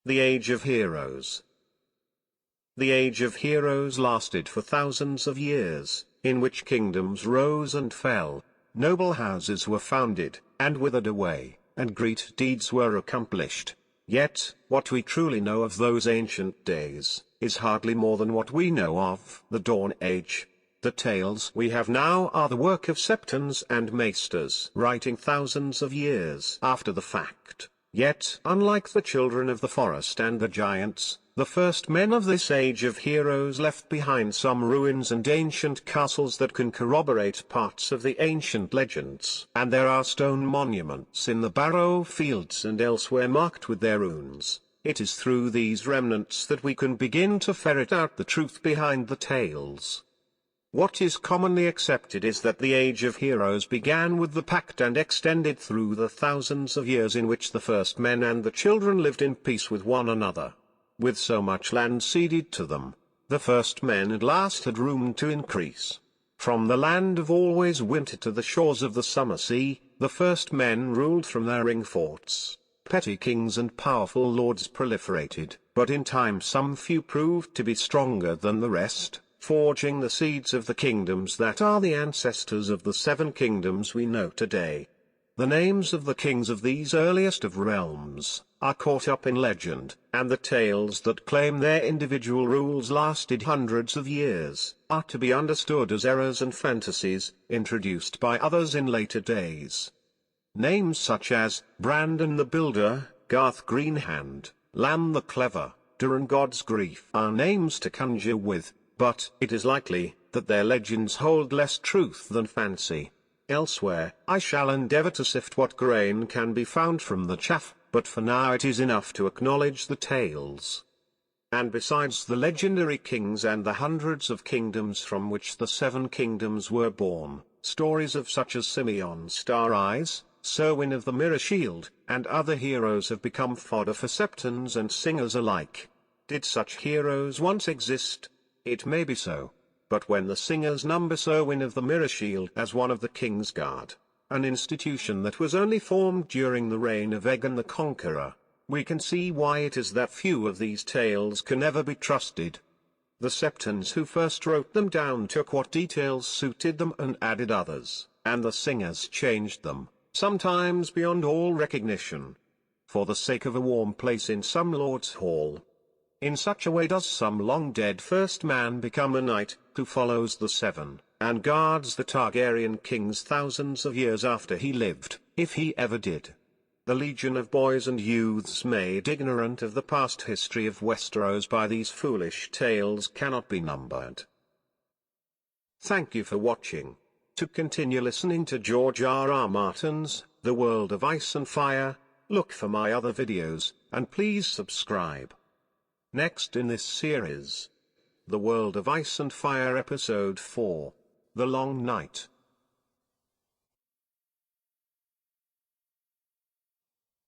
The Age of Heroes. The Age of Heroes lasted for thousands of years, in which kingdoms rose and fell, noble houses were founded, and withered away, and great deeds were accomplished. Yet, what we truly know of those ancient days, is hardly more than what we know of the Dawn Age. The tales we have now are the work of septons and maesters writing thousands of years after the fact. Yet, unlike the children of the forest and the giants, the first men of this age of heroes left behind some ruins and ancient castles that can corroborate parts of the ancient legends. And there are stone monuments in the Barrow fields and elsewhere marked with their runes. It is through these remnants that we can begin to ferret out the truth behind the tales. What is commonly accepted is that the Age of Heroes began with the pact and extended through the thousands of years in which the first men and the children lived in peace with one another. With so much land ceded to them, the first men at last had room to increase. From the land of always winter to the shores of the summer sea, the first men ruled from their ring forts. Petty kings and powerful lords proliferated, but in time some few proved to be stronger than the rest, forging the seeds of the kingdoms that are the ancestors of the 7 kingdoms we know today. The names of the kings of these earliest of realms are caught up in legend, and the tales that claim their individual rules lasted hundreds of years are to be understood as errors and fantasies, introduced by others in later days. Names such as Brandon the Builder, Garth Greenhand, Lamb the Clever, Durin God's Grief are names to conjure with, but it is likely that their legends hold less truth than fancy. Elsewhere, I shall endeavor to sift what grain can be found from the chaff, but for now it is enough to acknowledge the tales. And besides the legendary kings and the hundreds of kingdoms from which the 7 kingdoms were born, stories of such as Simeon Star-Eyes, Serwyn of the Mirror Shield, and other heroes have become fodder for septons and singers alike. Did such heroes once exist? It may be so. But when the singers number Serwyn of the Mirror Shield as one of the King's Guard, an institution that was only formed during the reign of Egon the Conqueror, we can see why it is that few of these tales can ever be trusted. The septons who first wrote them down took what details suited them and added others, and the singers changed them, sometimes beyond all recognition, for the sake of a warm place in some lord's hall. In such a way does some long-dead first man become a knight, who follows the 7, and guards the Targaryen kings thousands of years after he lived, if he ever did. The legion of boys and youths made ignorant of the past history of Westeros by these foolish tales cannot be numbered. Thank you for watching. To continue listening to George R.R. Martin's The World of Ice and Fire, look for my other videos, and please subscribe. Next in this series, The World of Ice and Fire Episode 4, The Long Night.